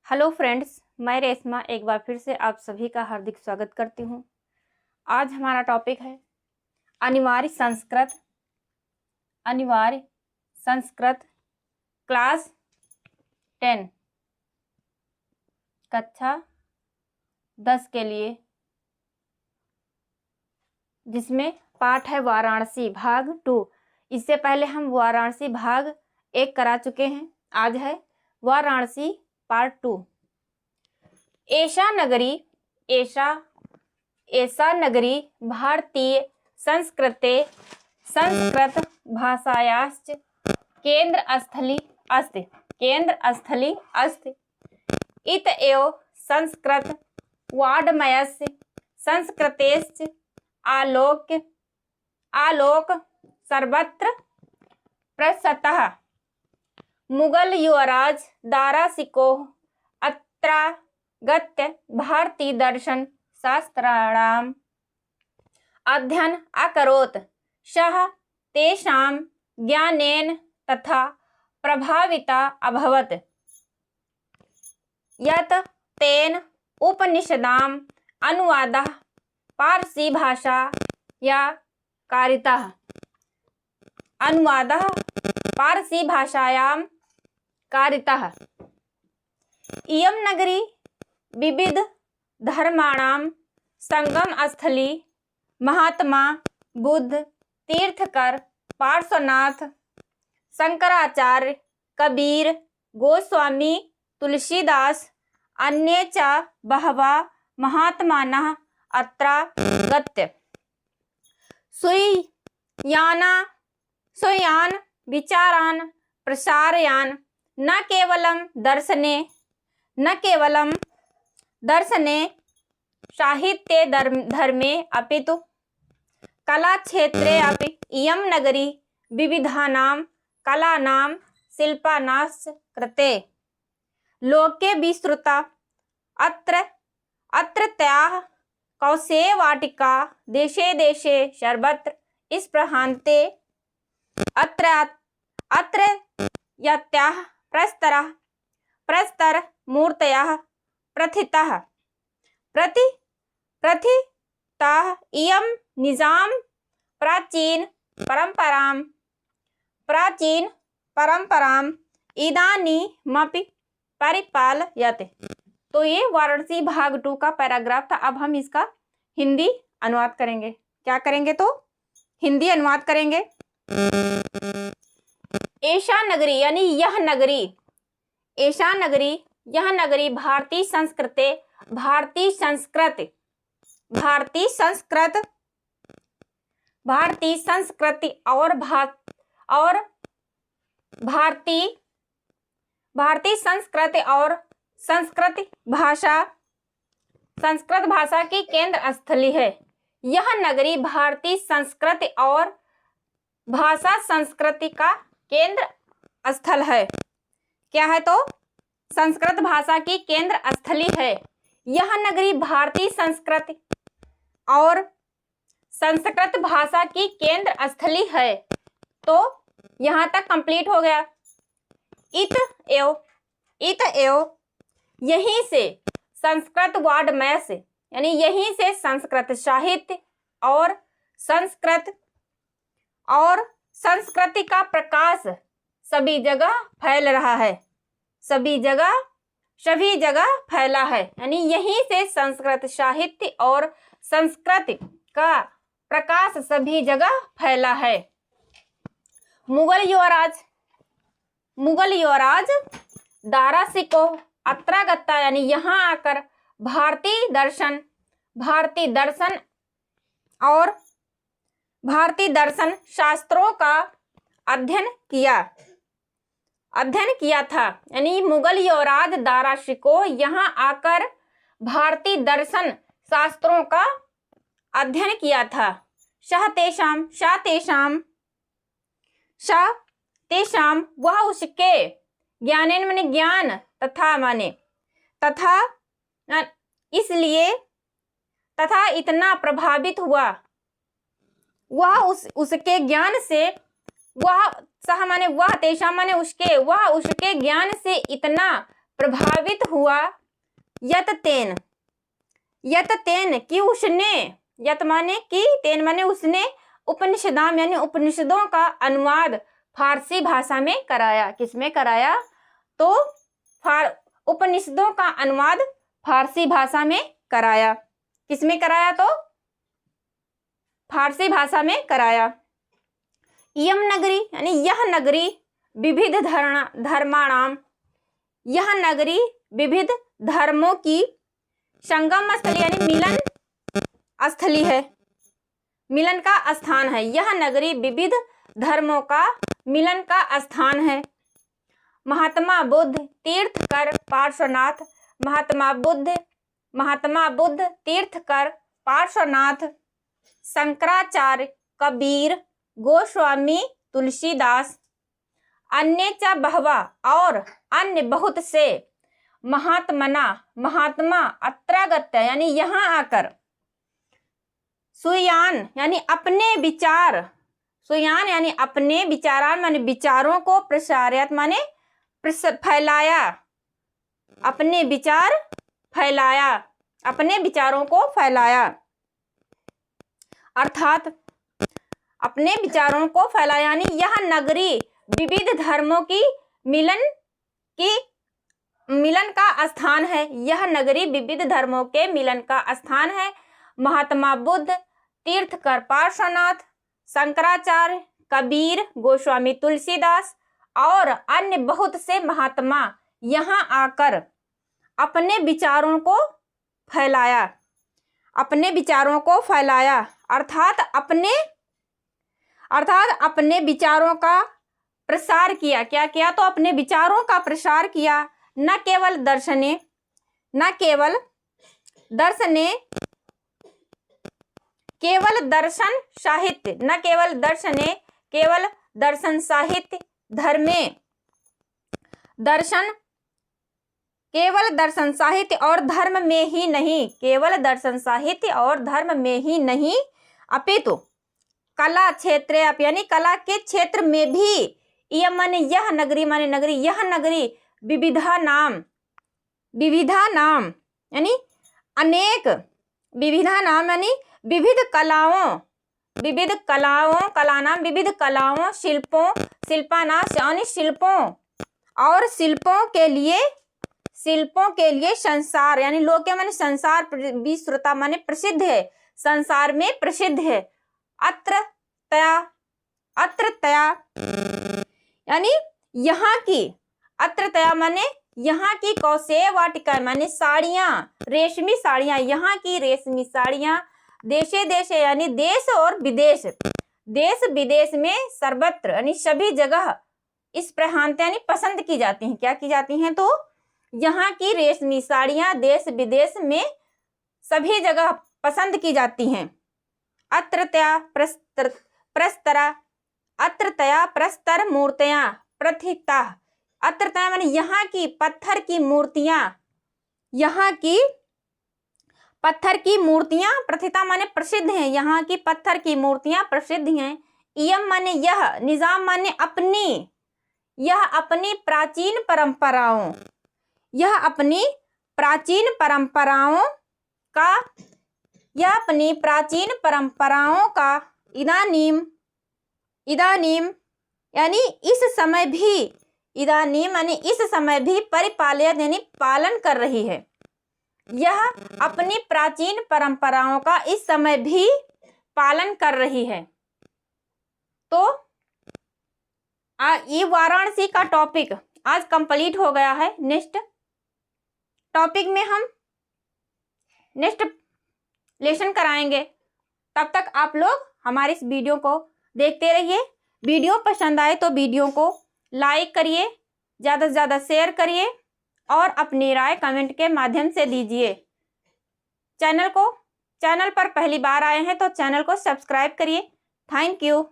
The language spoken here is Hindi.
हेलो फ्रेंड्स, मैं रेशमा एक बार फिर से आप सभी का हार्दिक स्वागत करती हूँ। आज हमारा टॉपिक है अनिवार्य संस्कृत क्लास 10 कक्षा 10 के लिए, जिसमें पाठ है वाराणसी भाग 2। इससे पहले हम वाराणसी भाग 1 करा चुके हैं। आज है वाराणसी पार्ट 2। एषा नगरी भारतीय संस्कृत भाषायाश्च केन्द्रस्थली अस्ति। इत एव संस्कृत वाङ्मयस्य संस्कृतेश्च आलोक सर्वत्र प्रसृतः। मुगल युवराज दारा शिकोह अत्रागत्य भारतीय दर्शन शास्त्राणाम् अध्ययन अकरोत्। सः तेषां ज्ञानेन तथा प्रभाविता अभवत् यत् तेन उपनिषदाम् अनुवादः पारसी भाषाया कारितः। पारसी भाषायां कारितः। इयं नगरी विविध धर्माणां संगम स्थली। महात्मा बुद्ध, तीर्थकर, पार्श्वनाथ, शंकराचार्य, कबीर, गोस्वामी, तुलसीदास, अन्ये च बहवः महात्मानः अत्रागत्य स्वीयान् विचारान् प्रसारयन् न केवलं दर्शने साहित्ये धर्मे अपितु कलाक्षेत्रे अपि इयं नगरी विविधानां कलानां शिल्पानाश्च कृते लोके विस्तृता। अत्रत्याः कौशेयवाटिका देशे देशे सर्वत्र स्पृहन्ते। अत्र यत्याः प्रस्तरमूर्तयः प्रथिताः इयं निजां प्राचीन परंपराम् इदानीमपि परिपालयते। तो ये वाराणसी भाग 2 का पैराग्राफ था। अब हम इसका हिंदी अनुवाद करेंगे। क्या करेंगे? तो हिंदी अनुवाद करेंगे। ऐसा नगरी यानी यह नगरी भारतीय संस्कृति और भारतीय संस्कृति और संस्कृत भाषा की केंद्र स्थली है। यह नगरी भारतीय संस्कृति और भाषा संस्कृति का केंद्र स्थल है। क्या है? तो संस्कृत भाषा की केंद्र स्थली है। यह नगरी भारतीय संस्कृति और संस्कृत भाषा की केंद्र स्थली है। तो यहां तक कंप्लीट हो गया। इत एव यहीं से संस्कृत वाङ्मय से यानी यहीं से संस्कृत साहित्य और संस्कृति का प्रकाश सभी जगह फैल रहा है। सभी जगह फैला है, यानी यहीं से संस्कृत साहित्य और संस्कृति का प्रकाश सभी जगह फैला है। मुगल युवराज दारा शिकोह अत्रागत्ता यानी यहाँ आकर भारतीय दर्शन शास्त्रों का अध्ययन किया था। यानी मुगल युवराज दारा शिकोह यहाँ आकर भारतीय दर्शन शास्त्रों का अध्ययन किया था। तेषाम वह उसके ज्ञानेन माने ज्ञान तथा इतना प्रभावित हुआ वह उसके ज्ञान से वह सह माने वह तेषाम माने उसके वह उसके ज्ञान से इतना प्रभावित हुआ यत तेन, यत तेन कि उसने, यत माने कि, तेन माने उसने, उपनिषदाम यानी उपनिषदों का अनुवाद फारसी भाषा में कराया। किसमें कराया? तो उपनिषदों का अनुवाद फारसी भाषा में कराया। किसमें कराया? तो फारसी भाषा में कराया। इयम नगरी यानी यह नगरी विविध धर्माणाम, यह नगरी विविध धर्मों की संगम स्थली यानी मिलन स्थली है, मिलन का स्थान है। यह नगरी विविध धर्मों का मिलन का स्थान है। महात्मा बुद्ध तीर्थकर पार्श्वनाथ, महात्मा बुद्ध तीर्थकर पार्श्वनाथ, शंकराचार्य, कबीर, गोस्वामी तुलसीदास, अन्य च बहवा और अन्य बहुत से महात्मा अत्रागत्य यानी यहाँ आकर, सुयान यानी अपने विचार, सुयान यानी अपने विचारान माने विचारों को, प्रसार्यात माने फैलाया, अपने विचार फैलाया, अपने विचारों को फैलाया, अर्थात अपने विचारों को फैलाया यानी यह नगरी विविध धर्मों की मिलन का स्थान है। यह नगरी विविध धर्मों के मिलन का स्थान है। महात्मा बुद्ध तीर्थकर पार्श्वनाथ, शंकराचार्य, कबीर, गोस्वामी तुलसीदास और अन्य बहुत से महात्मा यहाँ आकर अपने विचारों को फैलाया, अपने विचारों को फैलाया, अर्थात अपने विचारों का प्रसार किया। क्या किया? तो अपने विचारों का प्रसार किया। न केवल दर्शने, न केवल दर्शने, केवल दर्शन साहित्य, न केवल दर्शने, केवल दर्शन साहित्य, धर्मे दर्शन, केवल दर्शन साहित्य और धर्म में ही नहीं, केवल दर्शन साहित्य और धर्म में ही नहीं, अपितु कला क्षेत्र यानी कला के क्षेत्र में भी, यह माने यह नगरी, माने नगरी, यह नगरी विविधा नाम यानी अनेक, विविधा नाम यानी विविध कलाओं, कलानाम विविध कलाओं, शिल्पानाम यानी शिल्पों और शिल्पों के लिए संसार यानी लोके माने संसार, विश्रुता माने प्रसिद्ध है, संसार में प्रसिद्ध है। अत्र तया यानी यहाँ की, अत्र तया माने यहाँ की, कौशेय वाटिका माने साड़ियाँ, रेशमी साड़ियाँ, यहाँ की रेशमी साड़ियाँ, देशे देशे यानी देश और विदेश, देश विदेश में सर्वत्र यानी सभी जगह इस प्रहांत यानी पसंद की जाती हैं। क्या की जाती हैं? तो यहाँ की रेशमी साड़ियाँ देश विदेश में सभी जगह पसंद की जाती हैं। अत्रतया प्रस्तर मूर्तियाँ प्रथिता, अत्रतया माने यहाँ की पत्थर की मूर्तियाँ, यहाँ की पत्थर की मूर्तियाँ, प्रथिता माने प्रसिद्ध हैं, यहाँ की पत्थर की मूर्तियाँ प्रसिद्ध हैं। इयम माने यह, निजाम माने अपनी, यह अपनी प्राचीन परंपराओं, यह अपनी प्राचीन परंपराओं का, यह अपनी प्राचीन परंपराओं का इदानीम यानी इस समय भी, इदानीम यानी इस समय भी परिपालयत यानी पालन कर रही है। यह अपनी प्राचीन परंपराओं का इस समय भी पालन कर रही है। तो ये वाराणसी का टॉपिक आज कंप्लीट हो गया है। नेक्स्ट टॉपिक में हम नेक्स्ट लेसन कराएंगे। तब तक आप लोग हमारे इस वीडियो को देखते रहिए। वीडियो पसंद आए तो वीडियो को लाइक करिए, ज़्यादा से ज़्यादा शेयर करिए और अपनी राय कमेंट के माध्यम से दीजिए। चैनल पर पहली बार आए हैं तो चैनल को सब्सक्राइब करिए। Thank you.